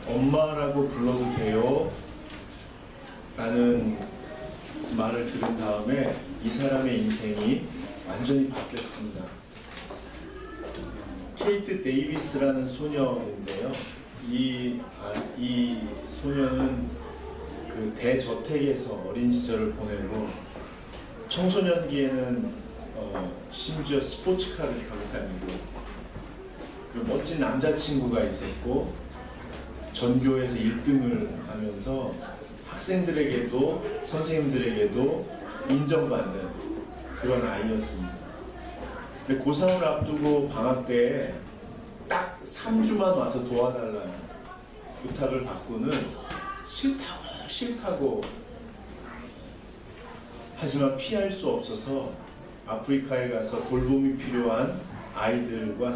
엄마라고 불러도 돼요? 라는 말을 들은 다음에 이 사람의 인생이 완전히 바뀌었습니다. 케이트 데이비스라는 소녀인데요. 이 소녀는 그 대저택에서 어린 시절을 보내고 청소년기에는 심지어 스포츠카를 타고 다니고 그 멋진 남자친구가 있었고 전교에서 1등을 하면서 학생들에게도 선생님들에게도 인정받는 그런 아이였습니다. 근데 고3을 앞두고 방학 때에 딱 3주만 와서 도와달라는 부탁을 받고는 싫다고 하지만 피할 수 없어서 아프리카에 가서 돌봄이 필요한 아이들과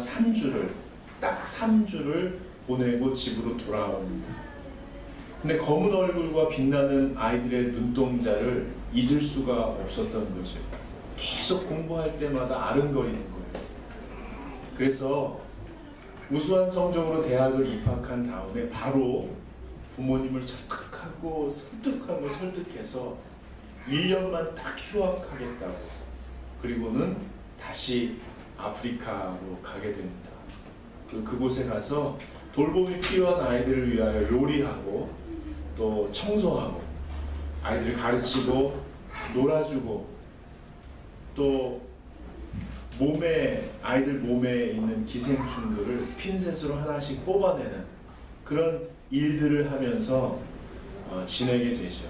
딱 3주를 보내고 집으로 돌아옵니다. 근데 검은 얼굴과 빛나는 아이들의 눈동자를 잊을 수가 없었던 거죠. 계속 공부할 때마다 아른거리는 거예요. 그래서 우수한 성적으로 대학을 입학한 다음에 바로 부모님을 설득하고 설득해서 1년만 딱 휴학하겠다고, 그리고는 다시 아프리카로 가게 됩니다. 그곳에 가서 돌봄이 필요한 아이들을 위하여 요리하고 또 청소하고 아이들을 가르치고 놀아주고 또 아이들 몸에 있는 기생충들을 핀셋으로 하나씩 뽑아내는 그런 일들을 하면서 지내게 되죠.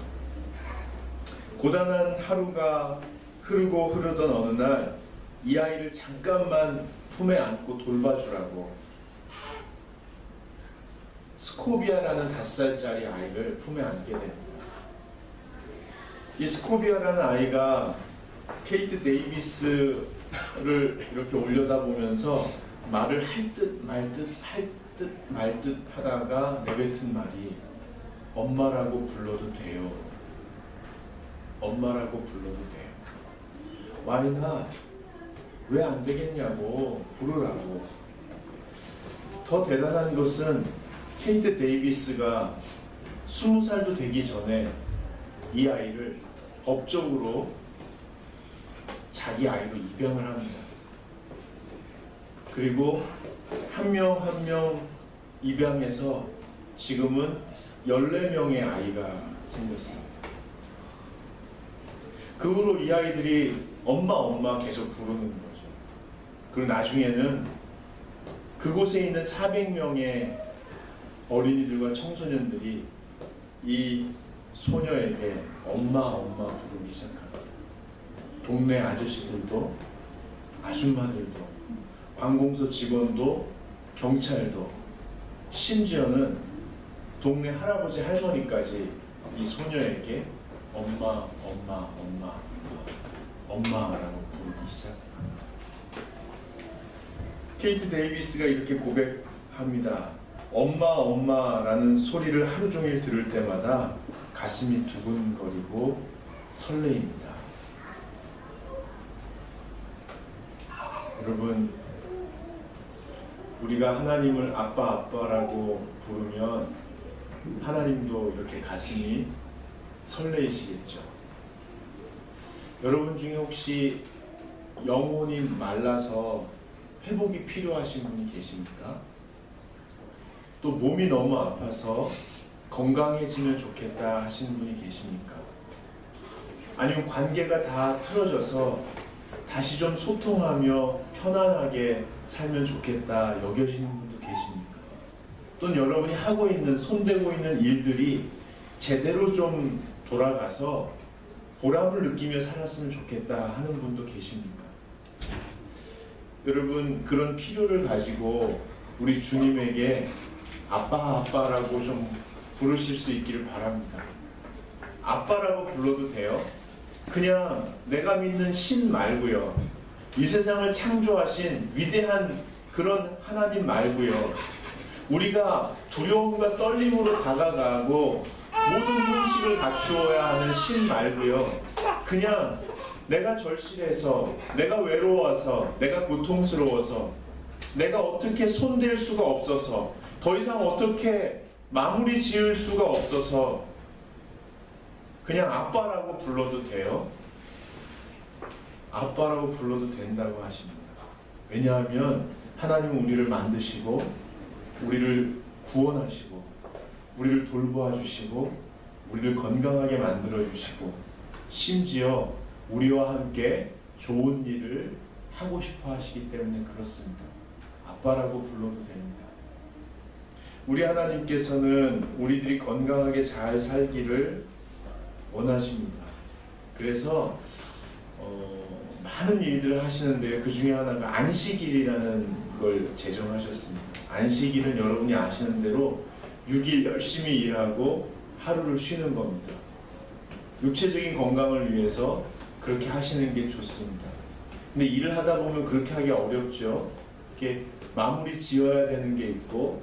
고단한 하루가 흐르던 어느 날 이 아이를 잠깐만 품에 안고 돌봐주라고 스코비아라는 5살짜리 아이를 품에 안게 됩니다. 이 스코비아라는 아이가 케이트 데이비스를 이렇게 올려다보면서 말을 할 듯 말 듯 하다가 내뱉은 말이 엄마라고 불러도 돼요. 엄마라고 불러도 돼요. 와이나 왜 안 되겠냐고 부르라고. 더 대단한 것은 케이트 데이비스가 20살도 되기 전에 이 아이를 법적으로 자기 아이로 입양을 합니다. 그리고 한 명 한 명 입양해서 지금은 14명의 아이가 생겼습니다. 그 후로 이 아이들이 엄마 계속 부르는 거죠. 그리고 나중에는 그곳에 있는 400명의 어린이들과 청소년들이 이 소녀에게 엄마 부르기 시작합니다. 동네 아저씨들도 아줌마들도 관공서 직원도 경찰도 심지어는 동네 할아버지 할머니까지 이 소녀에게 엄마라고 부르기 시작합니다. 케이트 데이비스가 이렇게 고백합니다. 엄마라는 소리를 하루 종일 들을 때마다 가슴이 두근거리고 설레입니다. 여러분, 우리가 하나님을 아빠라고 부르면 하나님도 이렇게 가슴이 설레이시겠죠. 여러분 중에 혹시 영혼이 말라서 회복이 필요하신 분이 계십니까? 또 몸이 너무 아파서 건강해지면 좋겠다 하시는 분이 계십니까? 아니면 관계가 다 틀어져서 다시 좀 소통하며 편안하게 살면 좋겠다 여겨지는 분도 계십니까? 또는 여러분이 하고 있는, 손대고 있는 일들이 제대로 좀 돌아가서 보람을 느끼며 살았으면 좋겠다 하는 분도 계십니까? 여러분, 그런 필요를 가지고 우리 주님에게 아빠라고 좀 부르실 수 있기를 바랍니다. 아빠라고 불러도 돼요. 그냥 내가 믿는 신 말고요. 이 세상을 창조하신 위대한 그런 하나님 말고요. 우리가 두려움과 떨림으로 다가가고 모든 형식을 갖추어야 하는 신 말고요. 그냥 내가 절실해서, 내가 외로워서, 내가 고통스러워서, 내가 어떻게 손댈 수가 없어서, 더 이상 어떻게 마무리 지을 수가 없어서 그냥 아빠라고 불러도 돼요? 아빠라고 불러도 된다고 하십니다. 왜냐하면 하나님은 우리를 만드시고 우리를 구원하시고 우리를 돌보아 주시고 우리를 건강하게 만들어 주시고 심지어 우리와 함께 좋은 일을 하고 싶어 하시기 때문에 그렇습니다. 아빠라고 불러도 됩니다. 우리 하나님께서는 우리들이 건강하게 잘 살기를 원하십니다. 그래서 많은 일들을 하시는데 그 중에 하나가 안식일이라는 걸 제정하셨습니다. 안식일은 여러분이 아시는 대로 6일 열심히 일하고 하루를 쉬는 겁니다. 육체적인 건강을 위해서 그렇게 하시는 게 좋습니다. 근데 일을 하다 보면 그렇게 하기 어렵죠. 이렇게 마무리 지어야 되는 게 있고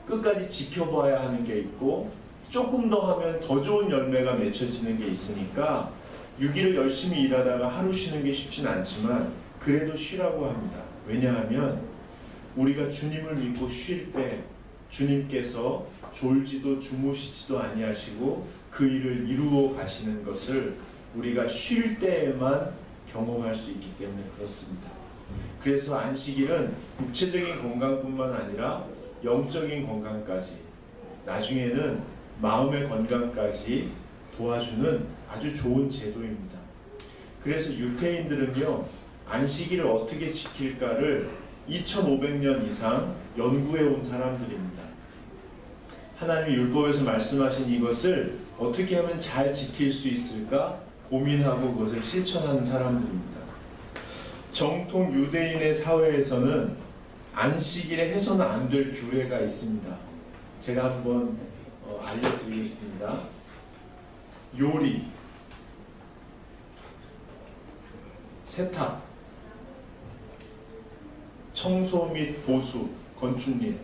끝까지 지켜봐야 하는 게 있고 조금 더 하면 더 좋은 열매가 맺혀지는 게 있으니까 6일을 열심히 일하다가 하루 쉬는 게 쉽진 않지만 그래도 쉬라고 합니다. 왜냐하면 우리가 주님을 믿고 쉴 때 주님께서 졸지도 주무시지도 아니하시고 그 일을 이루어 가시는 것을 우리가 쉴 때에만 경험할 수 있기 때문에 그렇습니다. 그래서 안식일은 육체적인 건강뿐만 아니라 영적인 건강까지 나중에는 마음의 건강까지 도와주는 아주 좋은 제도입니다. 그래서 유태인들은요 안식일을 어떻게 지킬까를 2500년 이상 연구해 온 사람들입니다. 하나님이 율법에서 말씀하신 이것을 어떻게 하면 잘 지킬 수 있을까 고민하고 그것을 실천하는 사람들입니다. 정통 유대인의 사회에서는 안식일에 해서는 안 될 규례가 있습니다. 제가 한번 알려드리겠습니다. 요리, 세탁, 청소 및 보수, 건축일,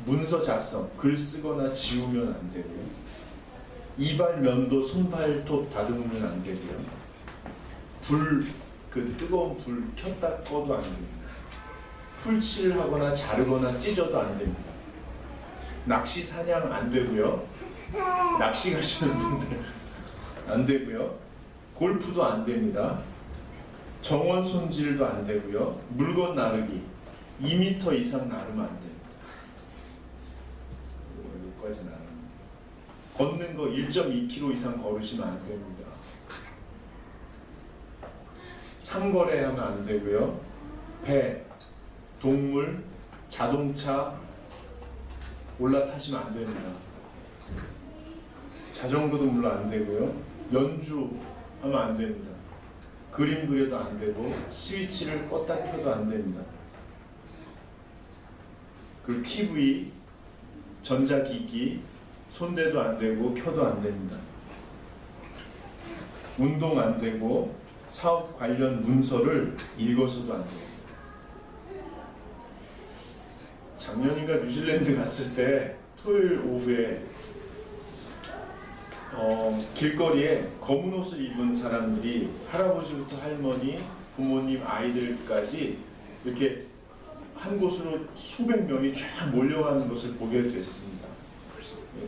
문서 작성, 글 쓰거나 지우면 안 되고요. 이발, 면도, 손발톱 다듬으면 안 되고요. 뜨거운 불 켰다 꺼도 안 됩니다. 풀칠을 하거나 자르거나 찢어도 안 됩니다. 낚시 사냥 안 되고요. 낚시 가시는 분들 안 되고요. 골프도 안 됩니다. 정원 손질도 안 되고요. 물건 나르기 2m 이상 나르면 안 됩니다. 여기까지 나르면 걷는 거 1.2km 이상 걸으시면 안 됩니다. 상거래하면 안 되고요. 배, 동물, 자동차 올라타시면 안 됩니다. 자전거도 물론 안 되고요. 연주하면 안 됩니다. 그림 그려도 안 되고 스위치를 껐다 켜도 안 됩니다. 그리고 TV, 전자기기 손대도 안 되고 켜도 안 됩니다. 운동 안 되고 사업 관련 문서를 읽어서도 안 됩니다. 작년인가 뉴질랜드 갔을 때 토요일 오후에 길거리에 검은 옷을 입은 사람들이 할아버지부터 할머니, 부모님, 아이들까지 이렇게 한 곳으로 수백 명이 쫙 몰려가는 것을 보게 됐습니다.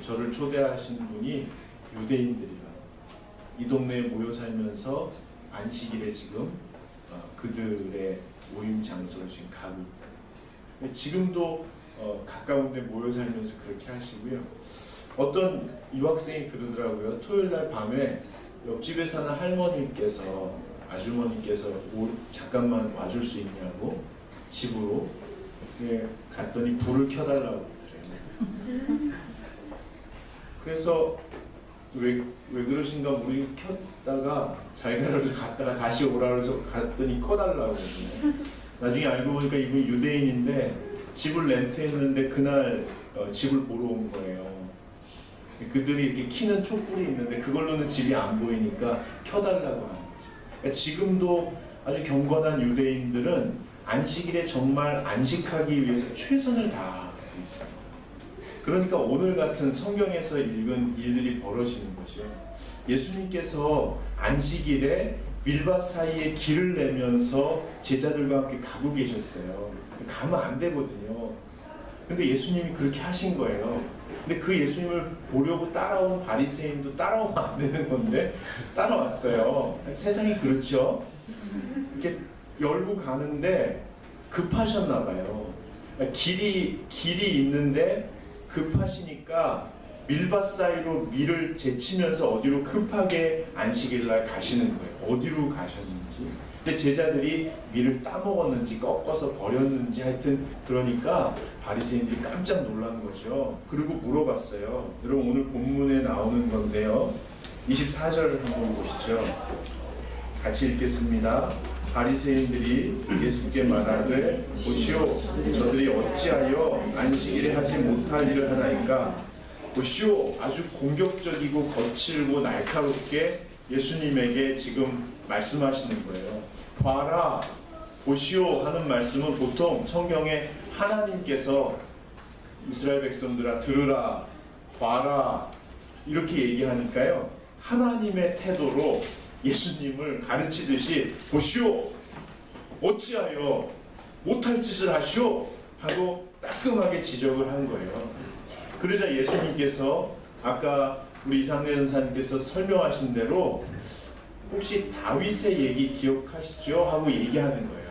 저를 초대하신 분이 유대인들이라 이 동네에 모여 살면서 안식일에 지금 그들의 모임 장소를 지금 가고 있다. 지금도 가까운 데 모여 살면서 그렇게 하시고요. 어떤 유학생이 그러더라고요. 토요일날 밤에 옆집에 사는 할머니께서 아주머니께서 잠깐만 와줄 수 있냐고 집으로 갔더니 불을 켜달라고 그래요. 그래서 왜 그러신가 우리 켰다가 잘 가라 그래서 갔다가 다시 오라 그래서 갔더니 꺼달라고 그러네요. 나중에 알고 보니까 이분이 유대인인데 집을 렌트했는데 그날 집을 보러 온 거예요. 그들이 이렇게 키는 촛불이 있는데 그걸로는 집이 안 보이니까 켜달라고 하는 거죠. 그러니까 지금도 아주 경건한 유대인들은 안식일에 정말 안식하기 위해서 최선을 다하고 있습니다. 그러니까 오늘 같은 성경에서 읽은 일들이 벌어지는 거죠. 예수님께서 안식일에 밀밭 사이에 길을 내면서 제자들과 함께 가고 계셨어요. 가면 안 되거든요. 근데 예수님이 그렇게 하신 거예요. 근데 그 예수님을 보려고 따라온 바리새인도 따라오면 안 되는 건데 따라왔어요. 세상이 그렇죠. 이렇게 열고 가는데 급하셨나 봐요. 길이 있는데 급하시니까 밀밭 사이로 밀을 제치면서 어디로 급하게 안식일 날 가시는 거예요. 어디로 가셨는지. 근데 제자들이 밀을 따먹었는지 꺾어서 버렸는지 하여튼 그러니까 바리새인들이 깜짝 놀란 거죠. 그리고 물어봤어요. 여러분 오늘 본문에 나오는 건데요. 24절 한번 보시죠. 같이 읽겠습니다. 바리새인들이 예수께 말하되 보시오 저들이 어찌하여 안식일에 하지 못할 일을 하나이까. 보시오 아주 공격적이고 거칠고 날카롭게 예수님에게 지금 말씀하시는 거예요. 봐라 보시오 하는 말씀은 보통 성경에 하나님께서 이스라엘 백성들아 들으라 봐라 이렇게 얘기하니까요. 하나님의 태도로 예수님을 가르치듯이 보시오 어찌하여 못할 짓을 하시오 하고 따끔하게 지적을 한 거예요. 그러자 예수님께서 아까 우리 이상래 전사님께서 설명하신 대로 혹시 다윗의 얘기 기억하시죠? 하고 얘기하는 거예요.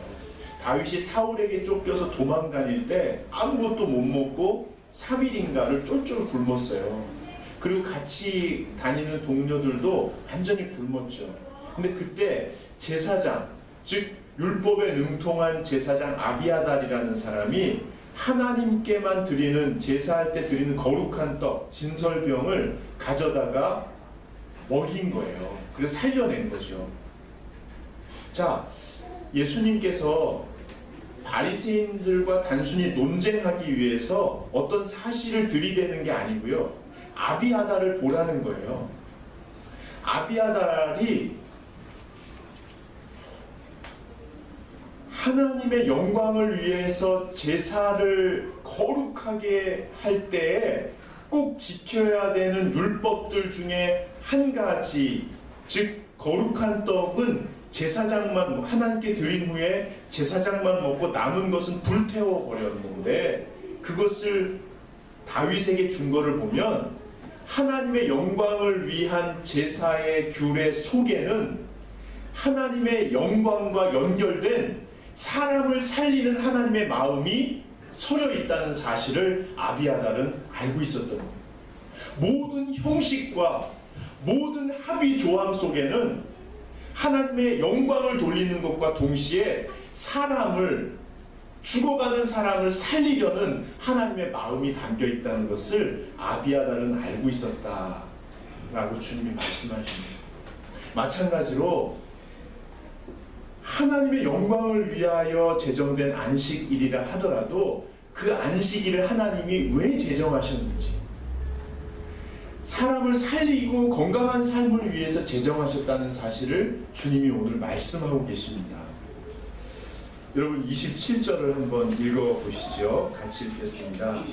다윗이 사울에게 쫓겨서 도망 다닐 때 아무것도 못 먹고 3일인가를 쫄쫄 굶었어요. 그리고 같이 다니는 동료들도 완전히 굶었죠. 근데 그때 제사장, 즉 율법에 능통한 제사장 아비아달이라는 사람이 하나님께만 드리는 제사할 때 드리는 거룩한 떡, 진설병을 가져다가 먹인 거예요. 그래서 살려낸 거죠. 자, 예수님께서 바리새인들과 단순히 논쟁하기 위해서 어떤 사실을 들이대는 게 아니고요. 아비아달을 보라는 거예요. 아비아달이 하나님의 영광을 위해서 제사를 거룩하게 할 때에 꼭 지켜야 되는 율법들 중에 한 가지, 즉 거룩한 떡은 제사장만 하나님께 드린 후에 제사장만 먹고 남은 것은 불태워 버렸는데 그것을 다윗에게 준 거를 보면 하나님의 영광을 위한 제사의 규례 속에는 하나님의 영광과 연결된 사람을 살리는 하나님의 마음이 서려 있다는 사실을 아비아달은 알고 있었던 거예요. 모든 형식과 모든 합의 조항 속에는 하나님의 영광을 돌리는 것과 동시에 사람을 죽어가는 사람을 살리려는 하나님의 마음이 담겨 있다는 것을 아비아달은 알고 있었다라고 주님이 말씀하십니다. 마찬가지로 하나님의 영광을 위하여 제정된 안식일이라 하더라도 그 안식일을 하나님이 왜 제정하셨는지, 사람을 살리고 건강한 삶을 위해서 제정하셨다는 사실을 주님이 오늘 말씀하고 계십니다. 여러분 27절을 한번 읽어보시죠. 같이 읽겠습니다.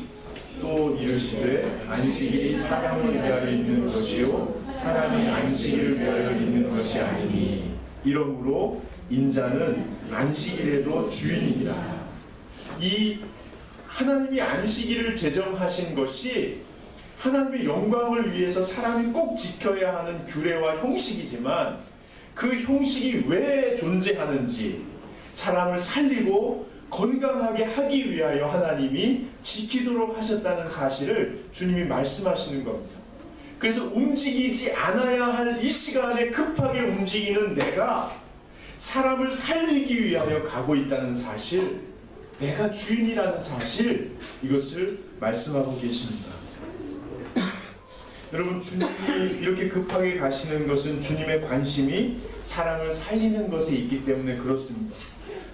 또 이르시되 안식일이 사람을 위하여 있는 것이요 사람이 안식일을 위하여 있는 것이 아니니 이러므로 인자는 안식일에도 주인이니라. 이 하나님이 안식일을 제정하신 것이 하나님의 영광을 위해서 사람이 꼭 지켜야 하는 규례와 형식이지만 그 형식이 왜 존재하는지 사람을 살리고 건강하게 하기 위하여 하나님이 지키도록 하셨다는 사실을 주님이 말씀하시는 겁니다. 그래서 움직이지 않아야 할 이 시간에 급하게 움직이는 내가 사람을 살리기 위하여 가고 있다는 사실, 내가 주인이라는 사실, 이것을 말씀하고 계십니다. 여러분 주님이 이렇게 급하게 가시는 것은 주님의 관심이 사람을 살리는 것에 있기 때문에 그렇습니다.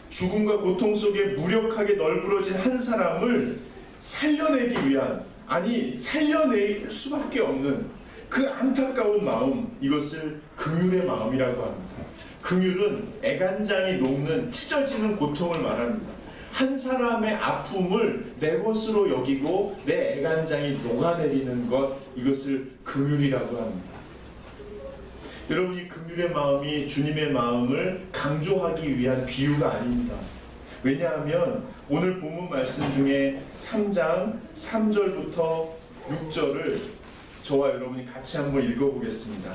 죽음과 고통 속에 무력하게 널브러진 한 사람을 살려내기 위한, 아니 살려낼 수밖에 없는 그 안타까운 마음, 이것을 긍휼의 마음이라고 합니다. 긍휼은 애간장이 녹는 찢어지는 고통을 말합니다. 한 사람의 아픔을 내 것으로 여기고 내 애간장이 녹아내리는 것, 이것을 긍휼이라고 합니다. 여러분 이 긍휼의 마음이 주님의 마음을 강조하기 위한 비유가 아닙니다. 왜냐하면 오늘 본문 말씀 중에 3장 3절부터 6절을 저와 여러분이 같이 한번 읽어보겠습니다.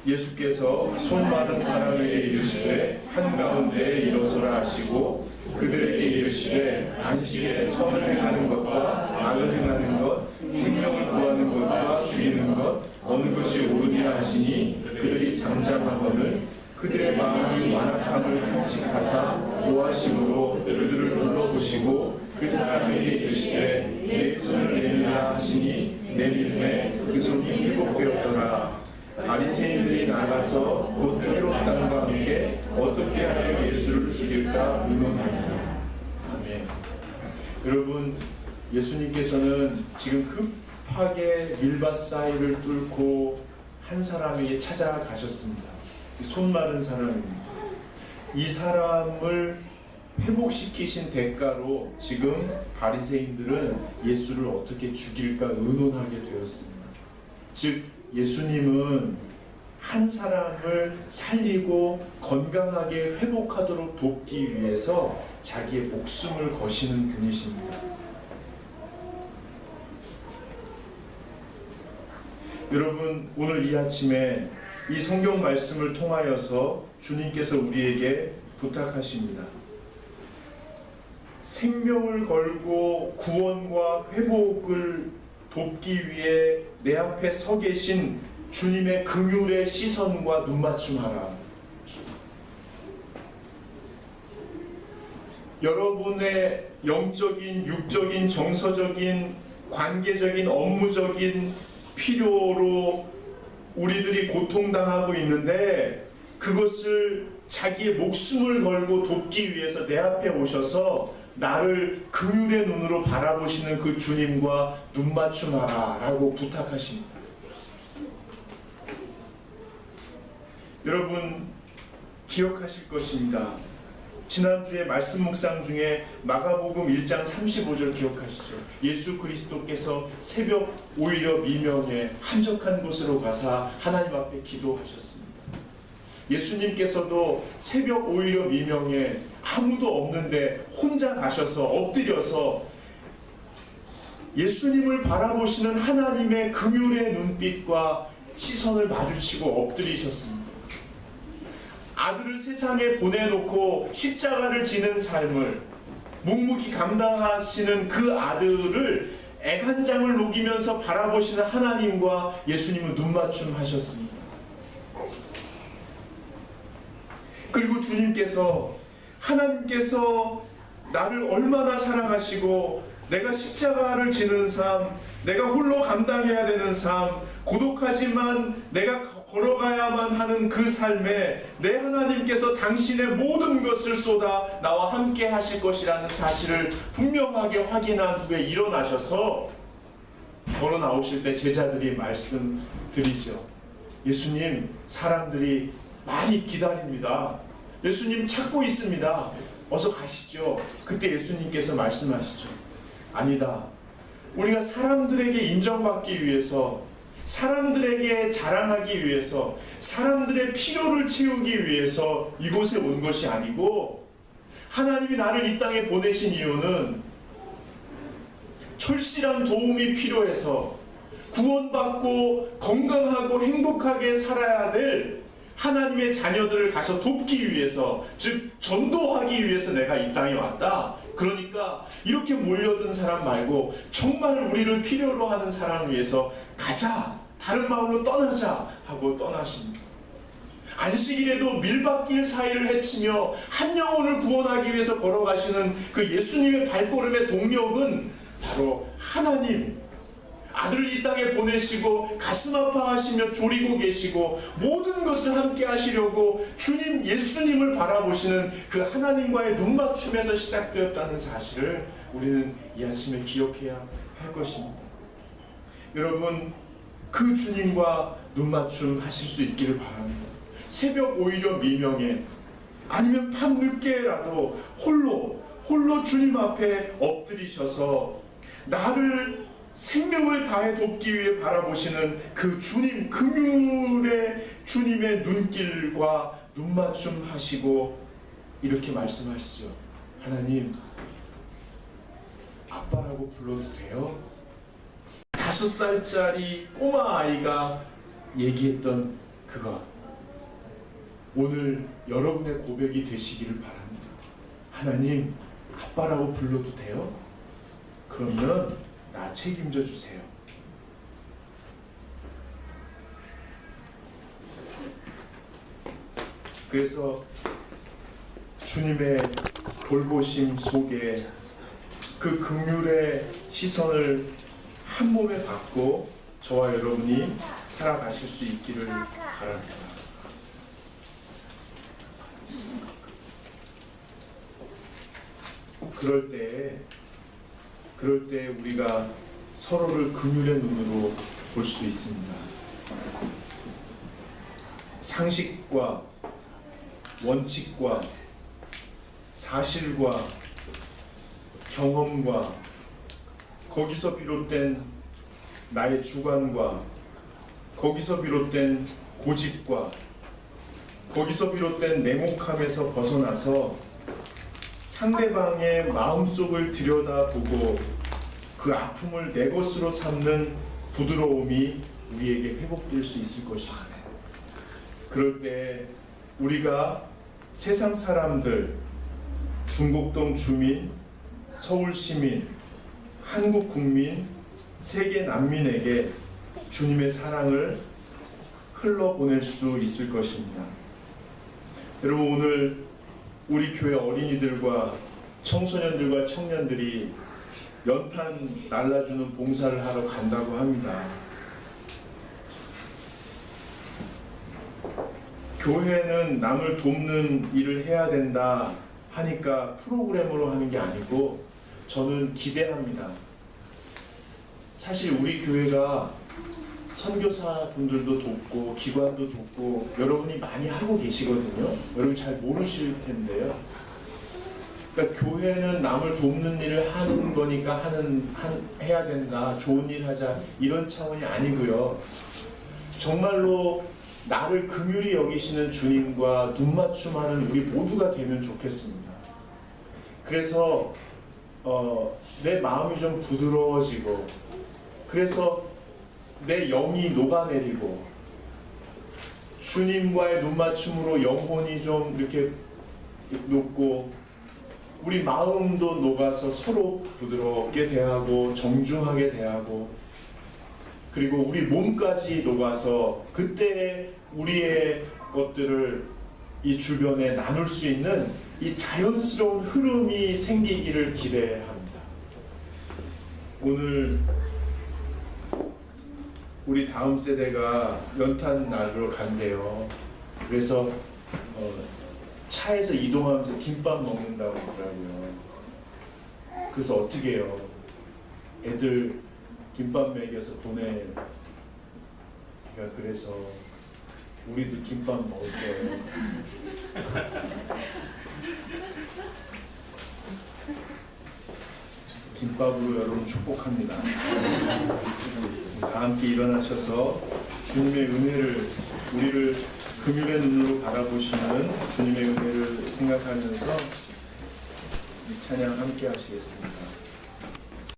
예수께서 손 많은 사람에게 이르시되 한가운데 일어서라 하시고 그들에게 이르시되 안식일에 선을 행하는 것과 악을 행하는 것, 생명을 구하는 것과 죽이는 것 어느 것이 옳으냐 하시니 그들이 잠잠하거늘 그들의 마음이 완악함을 탄식하사 노하심으로 그들을 불러보시고 그 사람에게 이르시되 내 손을 내밀라 하시니 내밀매 그 손이 회복되었더라. 바리새인들이 나가서 곧 헤롯 땅과 함께 어떻게 하여 예수를 죽일까 의논하니라. 아멘. 여러분, 예수님께서는 지금 급하게 밀밭 사이를 뚫고 한 사람에게 찾아가셨습니다. 손 마른 사람입니다. 이 사람을 회복시키신 대가로 지금 바리새인들은 예수를 어떻게 죽일까 의논하게 되었습니다. 즉 예수님은 한 사람을 살리고 건강하게 회복하도록 돕기 위해서 자기의 목숨을 거시는 분이십니다. 여러분, 오늘 이 아침에 이 성경 말씀을 통하여서 주님께서 우리에게 부탁하십니다. 생명을 걸고 구원과 회복을 돕기 위해 내 앞에 서 계신 주님의 긍휼의 시선과 눈맞춤하라. 여러분의 영적인, 육적인, 정서적인, 관계적인, 업무적인 필요로 우리들이 고통당하고 있는데 그것을 자기의 목숨을 걸고 돕기 위해서 내 앞에 오셔서 나를 긍휼의 눈으로 바라보시는 그 주님과 눈맞춤하라 라고 부탁하십니다. 여러분 기억하실 것입니다. 지난주에 말씀 묵상 중에 마가복음 1장 35절 기억하시죠? 예수 그리스도께서 새벽 오히려 미명에 한적한 곳으로 가사 하나님 앞에 기도하셨습니다. 예수님께서도 새벽 오히려 미명에 아무도 없는데 혼자 가셔서 엎드려서 예수님을 바라보시는 하나님의 긍휼의 눈빛과 시선을 마주치고 엎드리셨습니다. 아들을 세상에 보내놓고 십자가를 지는 삶을 묵묵히 감당하시는 그 아들을 애간장을 녹이면서 바라보시는 하나님과 예수님은 눈맞춤하셨습니다. 그리고 주님께서 하나님께서 나를 얼마나 사랑하시고 내가 십자가를 지는 삶, 내가 홀로 감당해야 되는 삶, 고독하지만 내가 걸어가야만 하는 그 삶에 내 하나님께서 당신의 모든 것을 쏟아 나와 함께 하실 것이라는 사실을 분명하게 확인한 후에 일어나셔서 걸어 나오실 때 제자들이 말씀드리죠. 예수님, 사람들이 많이 기다립니다. 예수님 찾고 있습니다. 어서 가시죠. 그때 예수님께서 말씀하시죠. 아니다. 우리가 사람들에게 인정받기 위해서, 사람들에게 자랑하기 위해서, 사람들의 필요를 채우기 위해서 이곳에 온 것이 아니고 하나님이 나를 이 땅에 보내신 이유는 철실한 도움이 필요해서 구원받고 건강하고 행복하게 살아야 될 하나님의 자녀들을 가서 돕기 위해서, 즉 전도하기 위해서 내가 이 땅에 왔다. 그러니까 이렇게 몰려든 사람 말고 정말 우리를 필요로 하는 사람을 위해서 가자, 다른 마을로 떠나자 하고 떠나십니다. 안식일에도 밀밭길 사이를 헤치며 한 영혼을 구원하기 위해서 걸어가시는 그 예수님의 발걸음의 동력은 바로 하나님, 아들을 이 땅에 보내시고 가슴 아파하시며 졸이고 계시고 모든 것을 함께 하시려고 주님 예수님을 바라보시는 그 하나님과의 눈맞춤에서 시작되었다는 사실을 우리는 이 아침에 기억해야 할 것입니다. 여러분, 그 주님과 눈맞춤 하실 수 있기를 바랍니다. 새벽 오히려 미명에 아니면 밤늦게라도 홀로 주님 앞에 엎드리셔서 나를 생명을 다해 돕기 위해 바라보시는 그 주님, 긍휼의 주님의 눈길과 눈맞춤 하시고 이렇게 말씀하시죠. 하나님, 아빠라고 불러도 돼요? 5살짜리 꼬마 아이가 얘기했던 그것, 오늘 여러분의 고백이 되시기를 바랍니다. 하나님, 아빠라고 불러도 돼요? 그러면 나 책임져 주세요. 그래서 주님의 돌보심 속에 그 긍휼의 시선을 한 몸에 받고 저와 여러분이 살아가실 수 있기를 바랍니다. 그럴 때 우리가 서로를 긍휼의 눈으로 볼 수 있습니다. 상식과 원칙과 사실과 경험과 거기서 비롯된 나의 주관과 거기서 비롯된 고집과 거기서 비롯된 냉혹함에서 벗어나서 상대방의 마음속을 들여다보고 그 아픔을 내 것으로 삼는 부드러움이 우리에게 회복될 수 있을 것입니다. 그럴 때 우리가 세상 사람들, 중곡동 주민, 서울 시민, 한국 국민, 세계 난민에게 주님의 사랑을 흘러보낼 수 있을 것입니다. 여러분, 오늘 우리 교회 어린이들과 청소년들과 청년들이 연탄 날라주는 봉사를 하러 간다고 합니다. 교회는 남을 돕는 일을 해야 된다 하니까 프로그램으로 하는 게 아니고 저는 기대합니다. 사실 우리 교회가 선교사분들도 돕고 기관도 돕고 여러분이 많이 하고 계시거든요. 여러분 잘 모르실 텐데요. 그러니까 교회는 남을 돕는 일을 하는 거니까 해야 된다, 좋은 일 하자, 이런 차원이 아니고요. 정말로 나를 긍휼히 여기시는 주님과 눈맞춤하는 우리 모두가 되면 좋겠습니다. 그래서 내 마음이 좀 부드러워지고, 그래서 내 영이 녹아내리고, 주님과의 눈맞춤으로 영혼이 좀 이렇게 녹고, 우리 마음도 녹아서 서로 부드럽게 대하고 정중하게 대하고, 그리고 우리 몸까지 녹아서 그때 우리의 것들을 이 주변에 나눌 수 있는 이 자연스러운 흐름이 생기기를 기대합니다. 오늘 우리 다음 세대가 연탄 나르러 간대요. 그래서 차에서 이동하면서 김밥 먹는다고 하더라고요. 그래서 어떻게 해요? 애들 김밥 먹여서 보내. 그래서 우리도 김밥 먹을 거예요. 김밥으로 여러분 축복합니다. 다 함께 일어나셔서 주님의 은혜를, 우리를 긍휼의 눈으로 바라보시는 주님의 은혜를 생각하면서 이 찬양 함께 하시겠습니다.